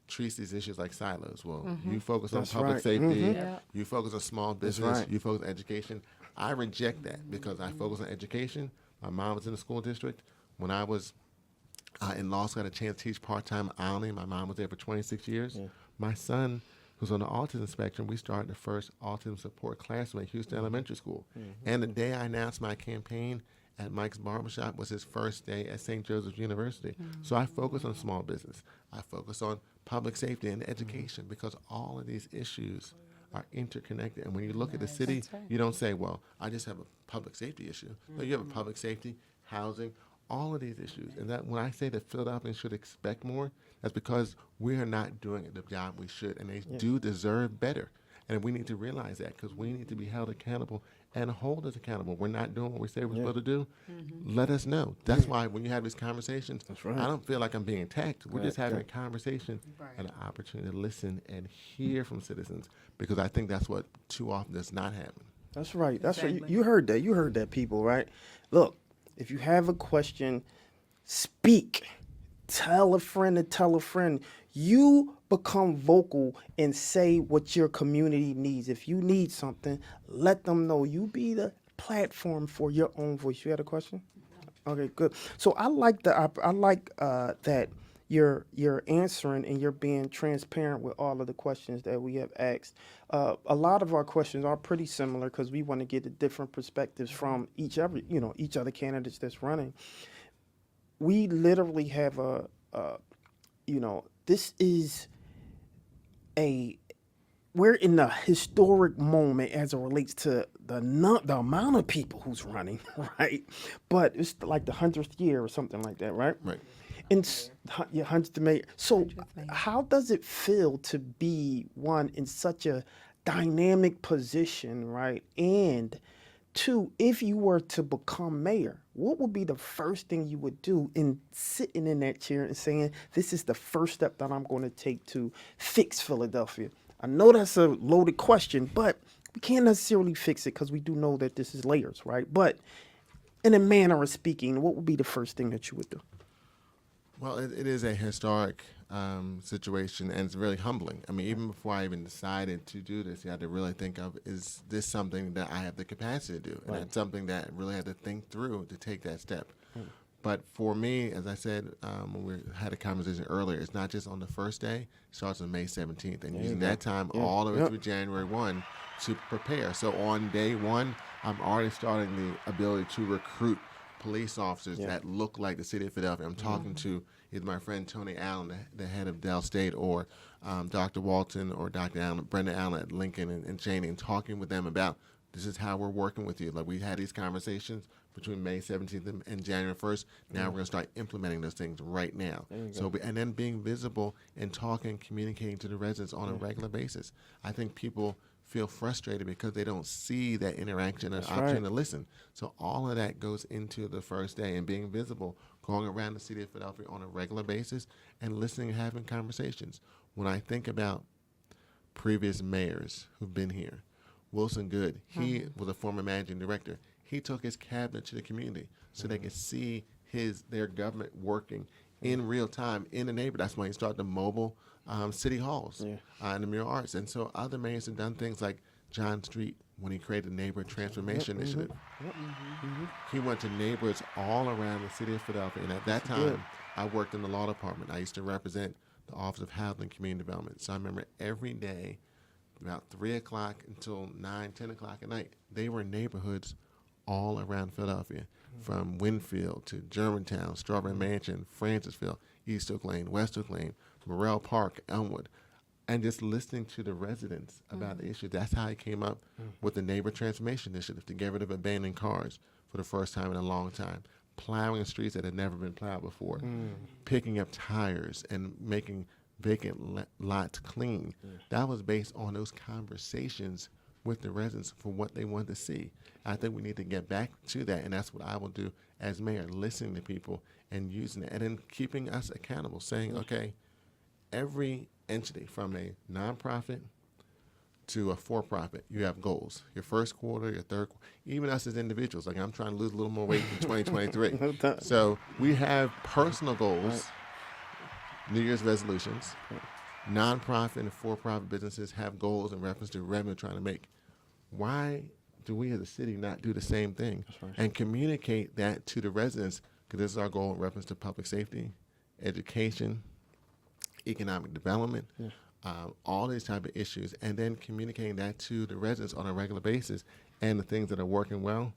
treats these issues like silos. Well, you focus on public safety, you focus on small business, you focus on education. I reject that, because I focus on education. My mom was in the school district. When I was in law school, I had a chance to teach part-time at Olney. My mom was there for 26 years. My son, who's on the autism spectrum, we started the first autism support classroom at Houston Elementary School. And the day I announced my campaign at Mike's Barbershop was his first day at St. Joseph's University. So I focus on small business. I focus on public safety and education, because all of these issues are interconnected. And when you look at the city, you don't say, well, I just have a public safety issue. No, you have a public safety, housing, all of these issues. And that when I say that Philadelphians should expect more, that's because we are not doing the job we should, and they do deserve better. And we need to realize that, because we need to be held accountable and hold us accountable. We're not doing what we say we're supposed to do. Let us know. That's why when you have these conversations, I don't feel like I'm being attacked. We're just having a conversation and an opportunity to listen and hear from citizens, because I think that's what too often does not happen. That's right. That's right. You heard that. You heard that, people, right? Look, if you have a question, speak. Tell a friend to tell a friend. You become vocal and say what your community needs. If you need something, let them know. You be the platform for your own voice. You had a question? Okay, good. So I like that you're answering and you're being transparent with all of the questions that we have asked. A lot of our questions are pretty similar, because we want to get the different perspectives from each other candidates that's running. We literally have this is we're in a historic moment as it relates to the amount of people who's running, right? But it's like the 100th year or something like that, right? Right. And 100th mayor. So how does it feel to be, one, in such a dynamic position, right? And 2, if you were to become mayor, what would be the first thing you would do in sitting in that chair and saying, this is the first step that I'm going to take to fix Philadelphia? I know that's a loaded question, but we can't necessarily fix it, because we do know that this is layers, right? But in a manner of speaking, what would be the first thing that you would do? Well, it is a historic situation, and it's really humbling. I mean, even before I even decided to do this, you had to really think of, is this something that I have the capacity to do? And that's something that I really had to think through to take that step. But for me, as I said when we had a conversation earlier, it's not just on the first day. It starts on May 17th, and using that time all the way through January 1 to prepare. So on day 1, I'm already starting the ability to recruit police officers that look like the city of Philadelphia. I'm talking to either my friend Tony Allen, the head of Dell State, or Dr. Walton or Dr. Allen, Brenda Allen at Lincoln and Cheney, and talking with them about this is how we're working with you. Like we had these conversations between May 17th and January 1st. Now we're going to start implementing those things right now. So, and then being visible and talking, communicating to the residents on a regular basis. I think people feel frustrated because they don't see that interaction and option to listen. So all of that goes into the first day, and being visible, going around the city of Philadelphia on a regular basis and listening and having conversations. When I think about previous mayors who've been here, Wilson Good, he was a former managing director. He took his cabinet to the community so they could see their government working in real time in the neighborhood. That's why he started the mobile city halls and the Mayoral Arts. And so other mayors have done things like John Street when he created the Neighborhood Transformation Initiative. He went to neighborhoods all around the city of Philadelphia. And at that time, I worked in the law department. I used to represent the Office of Housing and Community Development. So I remember every day, about 3 o'clock until 9, 10 o'clock at night, they were neighborhoods all around Philadelphia, from Winfield to Germantown, Strawberry Mansion, Francisville, East Oak Lane, West Oak Lane, Mayoral Park, Elmwood, and just listening to the residents about the issue. That's how I came up with the Neighbor Transformation Initiative to get rid of abandoned cars for the first time in a long time, plowing streets that had never been plowed before, picking up tires and making vacant lots clean. That was based on those conversations with the residents for what they want to see. I think we need to get back to that, and that's what I will do as mayor, listening to people and using it, and then keeping us accountable, saying, okay, every entity from a nonprofit to a for-profit, you have goals. Your first quarter, your third quarter, even us as individuals. Like I'm trying to lose a little more weight in 2023. So we have personal goals, New Year's resolutions. Nonprofit and for-profit businesses have goals in reference to revenue trying to make. Why do we as a city not do the same thing and communicate that to the residents? Because this is our goal in reference to public safety, education, economic development, all these type of issues, and then communicating that to the residents on a regular basis. And the things that are working well,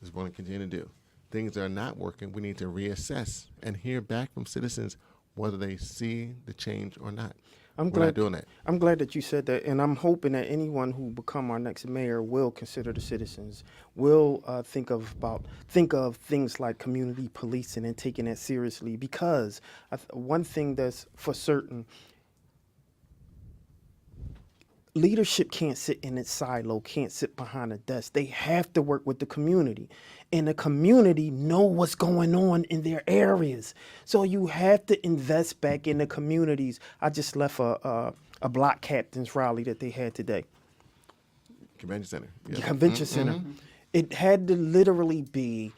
just want to continue to do. Things that are not working, we need to reassess and hear back from citizens whether they see the change or not. We're not doing that. I'm glad that you said that, and I'm hoping that anyone who become our next mayor will consider the citizens, will think of things like community policing and taking that seriously. Because one thing that's for certain, leadership can't sit in its silo, can't sit behind a desk. They have to work with the community, and the community know what's going on in their areas. So you have to invest back in the communities. I just left a block captain's rally that they had today. Convention Center. The Convention Center. It had to literally be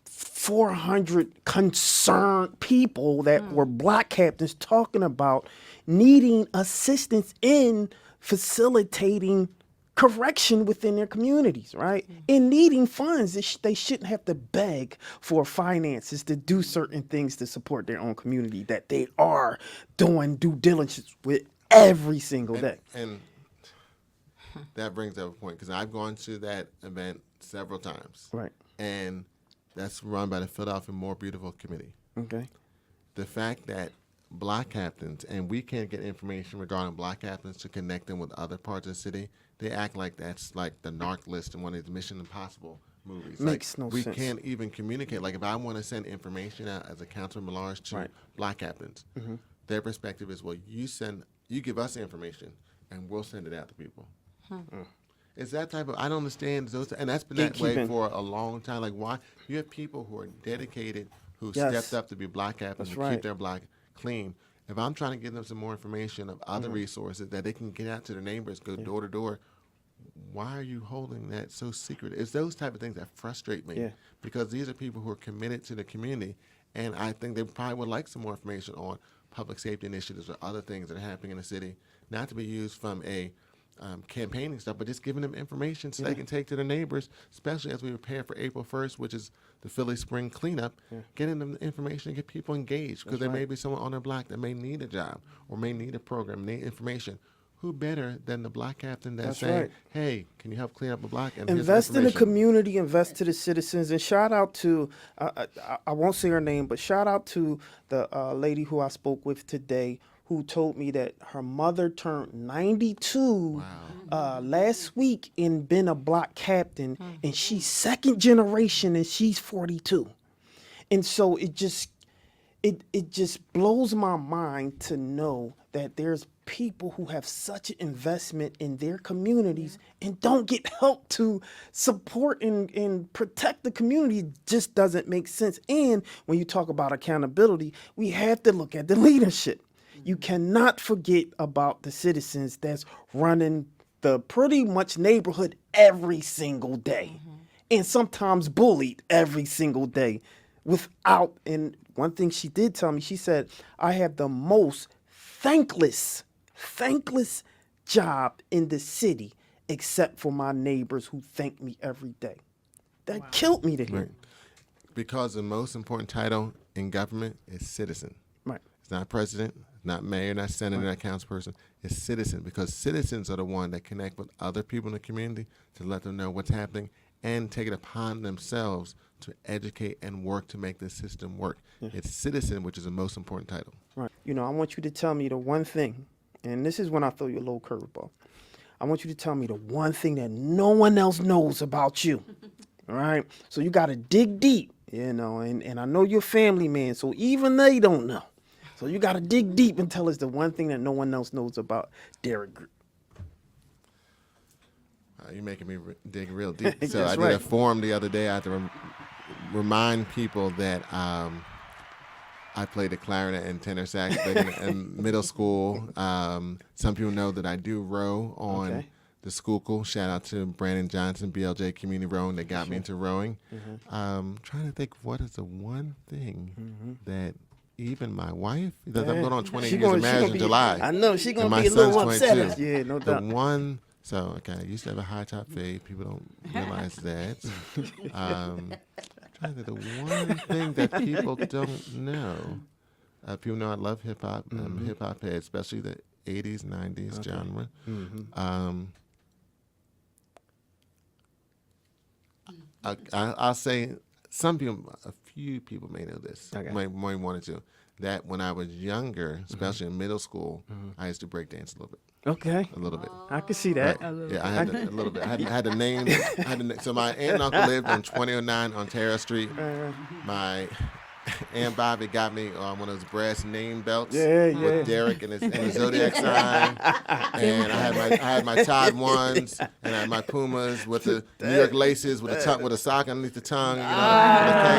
400 concerned people that were block captains talking about needing assistance in facilitating correction within their communities, right? And needing funds. They shouldn't have to beg for finances to do certain things to support their own community that they are doing due diligence with every single day. And that brings up a point, because I've gone to that event several times. Right. And that's run by the Philadelphia More Beautiful Committee. Okay. The fact that block captains, and we can't get information regarding block captains to connect them with other parts of the city, they act like that's like the narc list in one of these Mission Impossible movies. Makes no we sense. can't even communicate. Like if I want to send information out as a Councilmember At-Large to block captains, their perspective is, well, you give us information and we'll send it out to people. It's that type of, I don't understand those, and that's been that way for a long time. Like why? You have people who are dedicated, who stepped up to be block captains, to keep their block clean. If I'm trying to give them some more information of other resources that they can get out to their neighbors, go door to door, why are you holding that so secret? It's those type of things that frustrate me, because these are people who are committed to the community, and I think they probably would like some more information on public safety initiatives or other things that are happening in the city, not to be used from a campaigning stuff, but just giving them information so they can take to their neighbors, especially as we prepare for April 1st, which is the Philly Spring Cleanup, getting them the information to get people engaged, because there may be someone on their block that may need a job or may need a program, need information. Who better than the block captain that's saying, hey, can you help clean up a block? And invest in the community, invest to the citizens, and shout out to, I won't say her name, but shout out to the lady who I spoke with today who told me that her mother turned 92 last week and been a block captain, and she's second generation and she's 42. And so it just blows my mind to know that there's people who have such an investment in their communities and don't get help to support and protect the community. It just doesn't make sense. And when you talk about accountability, we have to look at the leadership. You cannot forget about the citizens that's running the pretty much neighborhood every single day, and sometimes bullied every single day without. And one thing she did tell me, she said, I have the most thankless job in the city, except for my neighbors who thank me every day. That killed me to hear. Right. Because the most important title in government is citizen. Right. It's not president, not mayor, not senator, not councilperson. It's citizen, because citizens are the one that connect with other people in the community to let them know what's happening and take it upon themselves to educate and work to make the system work. It's citizen, which is the most important title. Right. You know, I want you to tell me the one thing, and this is when I throw you a little curveball. I want you to tell me the one thing that no one else knows about you. All right? So you got to dig deep, you know, and I know you're a family man, so even they don't know. So you got to dig deep and tell us the one thing that no one else knows about Derek Group. You're making me dig real deep. So That's I did right. a forum the other day. I had to remind people that I played the clarinet and tenor sax in middle school. Some people know that I do row on the Schuylkill. Shout out to Brandon Johnson, BLJ Community Rowing, that got me into rowing. Trying to think, what is the one thing that even my wife, because I'm going on 20 years of marriage in July. I know, she's going and to my be a little son's upset. 22. Yeah, no The doubt. one, so, okay, I used to have a high top fade. People don't realize that. Trying to think, the one thing that people don't know. People know I love hip hop. I'm a hip hop head, especially the 80s, 90s genre. I'll say some people, a few people may know this, might wanted to, that when I was younger, especially in middle school, I used to break dance a little bit. Okay. A little bit. I can see that. Right. Yeah, I had a little bit. I had to name. So my aunt and uncle lived on 2009 Ontario Street. My Aunt Bobby got me one of those brass name belts with Derek and his zodiac sign. And I had my Todd ones, and I had my Pumas with the New York laces with a sock underneath the tongue, with a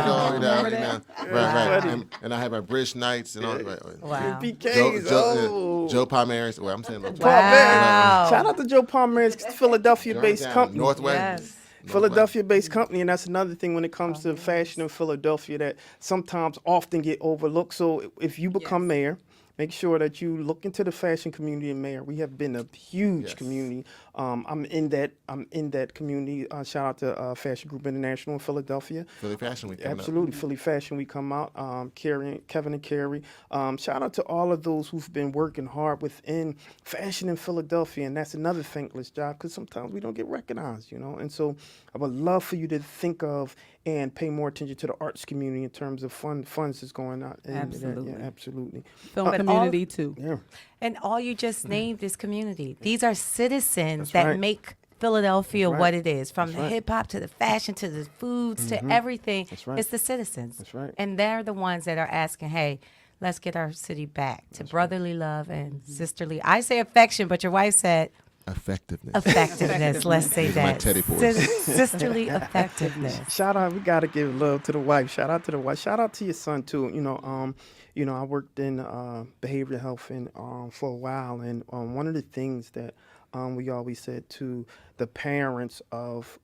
Kangol, right. And I had my British Knights and all. Wow. PKs. Joe Palmeiras. Well, I'm saying Wow. Wow. Shout out to Joe Palmeiras, Philadelphia-based company. Northwest. Yes. Philadelphia-based company, and that's another thing when it comes to fashion in Philadelphia that sometimes often get overlooked. So if you become mayor, make sure that you look into the fashion community in Mayor. We have been a huge community. I'm in that community. Shout out to Fashion Group International in Philadelphia. Philly Fashion Week coming up. Absolutely, Philly Fashion Week come out. Kevin and Carrie. Shout out to all of those who've been working hard within fashion in Philadelphia, and that's another thankless job because sometimes we don't get recognized, you know. And so I would love for you to think of and pay more attention to the arts community in terms of funds that's going out. Absolutely. Yeah, absolutely. Film community too. Yeah. And all you just named is community. These are citizens That's that right. make Philadelphia That's what right. it is, from That's the right. hip hop to the fashion to the foods to everything. That's right. It's the citizens. That's right. And they're the ones that are asking, hey, let's get our city back to brotherly love and sisterly. I say affection, but your wife said Effectiveness. effectiveness. Let's say These are my that. teddy boys. Sisterly effectiveness. Shout out, we gotta give love to the wife. Shout out to the wife. Shout out to your son too. I worked in behavioral health and for a while, and one of the things that we always said to the parents of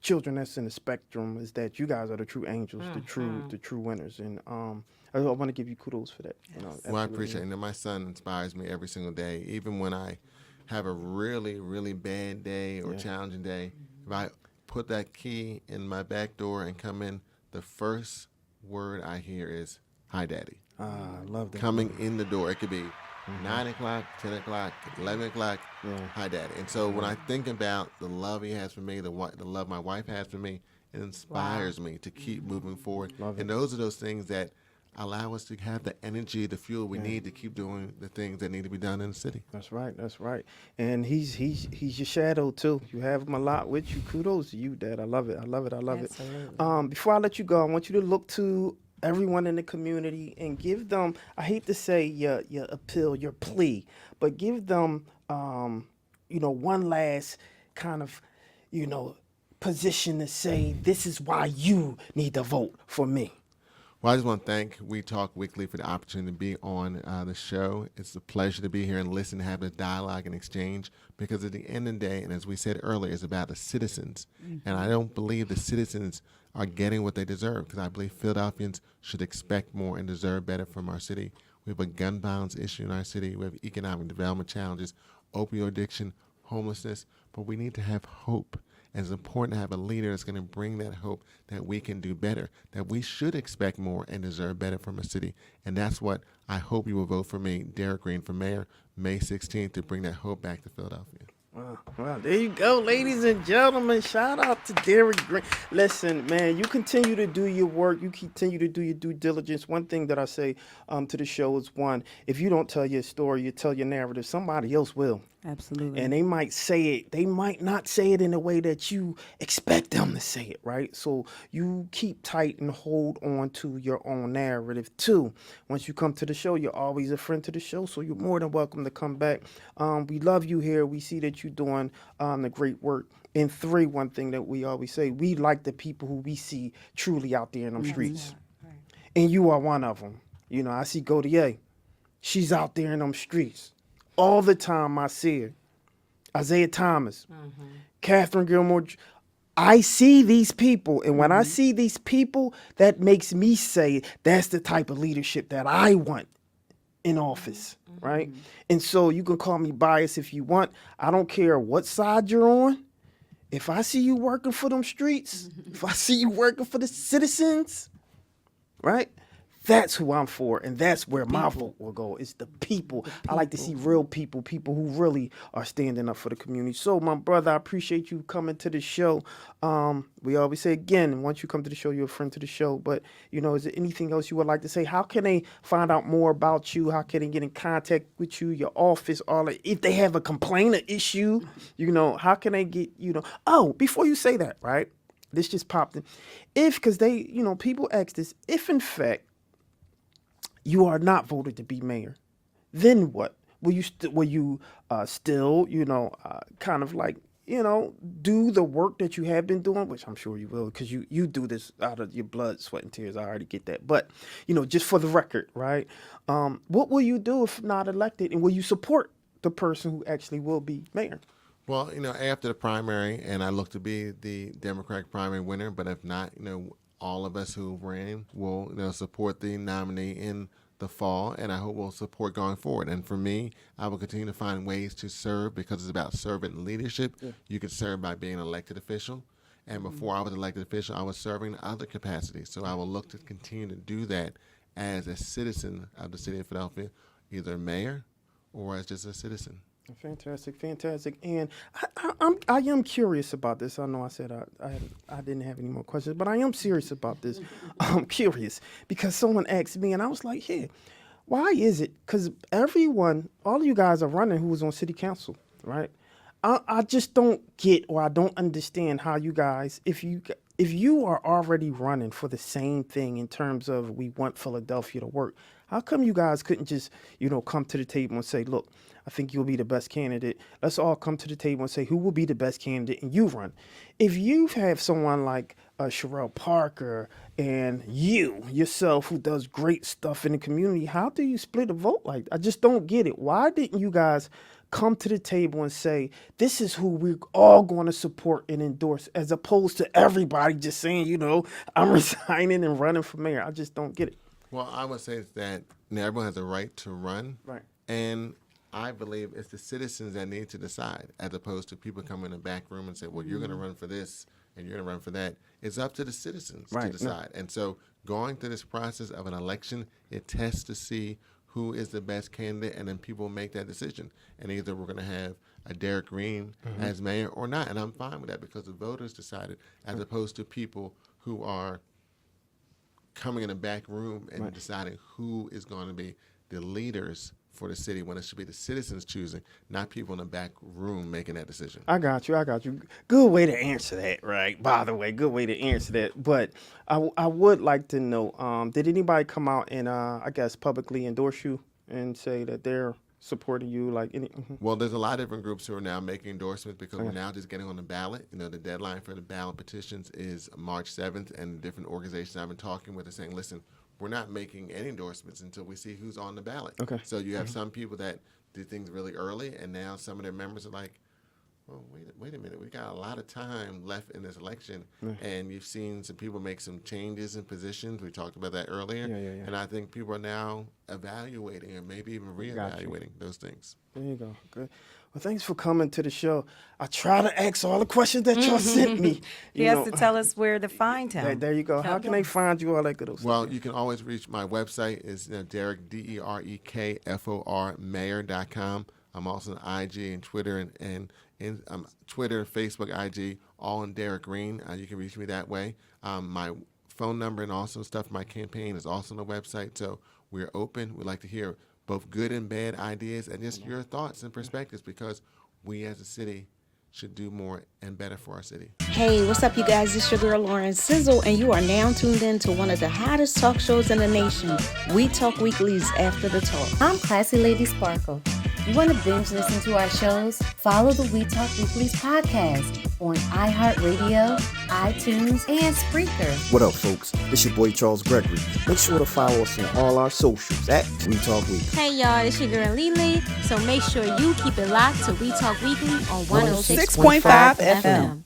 children that's in the spectrum is that you guys are the true angels, the true winners, and I want to give you kudos for that. You know, Well, I absolutely. appreciate it. And my son inspires me every single day. Even when I have a really, really bad day or challenging day, if I put that key in my back door and come in, the first word I hear is, "Hi, Daddy." I love that. Coming in the door. It could be 9 o'clock, 10 o'clock, 11 o'clock, "Hi, Daddy." And so when I think about the love he has for me, the love my wife has for me, it inspires me to keep moving forward. And those are those things that allow us to have the energy, the fuel we need to keep doing the things that need to be done in the city. That's right. That's right. And he's your shadow too. You have him a lot with you. Kudos to you, Dad. I love it. I love it. I love it. Before I let you go, I want you to look to everyone in the community and give them, I hate to say your appeal, your plea, but give them, one last kind of, position to say, this is why you need to vote for me. Well, I just want to thank We Talk Weekly for the opportunity to be on the show. It's a pleasure to be here and listen, have this dialogue and exchange, because at the end of the day, and as we said earlier, it's about the citizens. And I don't believe the citizens are getting what they deserve, because I believe Philadelphians should expect more and deserve better from our city. We have a gun violence issue in our city. We have economic development challenges, opioid addiction, homelessness, but we need to have hope. And it's important to have a leader that's going to bring that hope that we can do better, that we should expect more and deserve better from a city. And that's what I hope you will vote for me, Derek Green, for mayor, May 16th, to bring that hope back to Philadelphia. Wow, there you go, ladies and gentlemen. Shout out to Derek Green. Listen, man, you continue to do your work. You continue to do your due diligence. One thing that I say to the show is, one, if you don't tell your story, you tell your narrative, somebody else will. Absolutely. And they might say it. They might not say it in a way that you expect them to say it, right? So you keep tight and hold on to your own narrative, too. Once you come to the show, you're always a friend to the show, so you're more than welcome to come back. We love you here. We see that you're doing the great work. And three, one thing that we always say, we like the people who we see truly out there in them streets. Right. And you are one of them. I see Gautier. She's out there in them streets. All the time I see her. Isaiah Thomas, Catherine Gilmore. I see these people. And when I see these people, that makes me say that's the type of leadership that I want in office, right? And so you can call me biased if you want. I don't care what side you're on. If I see you working for them streets, if I see you working for the citizens, right? That's who I'm for, and that's where my vote will go. It's the people. I like to see real people who really are standing up for the community. So, my brother, I appreciate you coming to the show. We always say, again, once you come to the show, you're a friend to the show. But, is there anything else you would like to say? How can they find out more about you? How can they get in contact with you, your office, all that? If they have a complaint or issue, how can they get, Oh, before you say that, right? This just popped in. Because they, people ask this, if in fact, you are not voted to be mayor, then what? Will you still, kind of like, do the work that you have been doing, which I'm sure you will, because you do this out of your blood, sweat, and tears. I already get that. But, just for the record, right? What will you do if not elected? And will you support the person who actually will be mayor? Well, after the primary, and I look to be the Democratic primary winner, but if not, all of us who ran will support the nominee in the fall, and I hope we'll support going forward. And for me, I will continue to find ways to serve, because it's about servant leadership. Yeah. You can serve by being an elected official, and before I was an elected official, I was serving in other capacities. So I will look to continue to do that as a citizen of the city of Philadelphia, either mayor or as just a citizen. Fantastic. And I am curious about this. I know I said I didn't have any more questions, but I am serious about this. I'm curious because someone asked me, and I was like, hey, why is it? Because all of you guys are running who was on city council, right? I just don't get, or I don't understand how you guys, if you are already running for the same thing in terms of we want Philadelphia to work, how come you guys couldn't just, come to the table and say, look, I think you'll be the best candidate. Let's all come to the table and say who will be the best candidate, and you run. If you have someone like Sherelle Parker and you yourself who does great stuff in the community, how do you split a vote like that? I just don't get it. Why didn't you guys come to the table and say, this is who we're all going to support and endorse, as opposed to everybody just saying, I'm resigning and running for mayor? I just don't get it. Well, I would say that everyone has a right to run. Right. And I believe it's the citizens that need to decide, as opposed to people coming in the back room and say, well, you're going to run for this and you're going to run for that. It's up to the citizens to decide. And so going through this process of an election, it tests to see who is the best candidate, and then people make that decision. And either we're going to have a Derek Green as mayor or not. And I'm fine with that because the voters decided, as opposed to people who are coming in the back room and deciding who is going to be the leaders for the city, when it should be the citizens choosing, not people in the back room making that decision. I got you. Good way to answer that, right? By the way, good way to answer that. But I would like to know, did anybody come out and, I guess, publicly endorse you and say that they're supporting you? Like any? Well, there's a lot of different groups who are now making endorsements because we're now just getting on the ballot. You know, the deadline for the ballot petitions is March 7th, and different organizations I've been talking with are saying, listen, we're not making any endorsements until we see who's on the ballot. Okay. So you have some people that did things really early, and now some of their members are like, well, wait a minute, we got a lot of time left in this election, and you've seen some people make some changes in positions. We talked about that earlier. And I think people are now evaluating and maybe even reevaluating those things. There you go. Good. Well, thanks for coming to the show. I try to ask all the questions that y'all sent me. He has to tell us where to find him. There you go. How can they find you? All that good stuff. Well, you can always reach my website. Is Derek, DEREKFOR, mayor.com. I'm also on IG and Twitter and Twitter, Facebook, IG, all on Derek Green. You can reach me that way. My phone number and also stuff, my campaign is also on the website. So we're open. We'd like to hear both good and bad ideas and just your thoughts and perspectives, because we as a city should do more and better for our city. Hey, what's up, you guys? It's your girl, Lauren Sizzle, and you are now tuned in to one of the hottest talk shows in the nation, We Talk Weekly's After the Talk. I'm Classy Lady Sparkle. You want to binge listen to our shows? Follow the We Talk Weekly's podcast on iHeartRadio, iTunes, and Spreaker. What up, folks? It's your boy Charles Gregory. Make sure to follow us on all our socials at We Talk Weekly. Hey, y'all, it's your girl, Lily. So make sure you keep it locked to We Talk Weekly on 106.5 FM.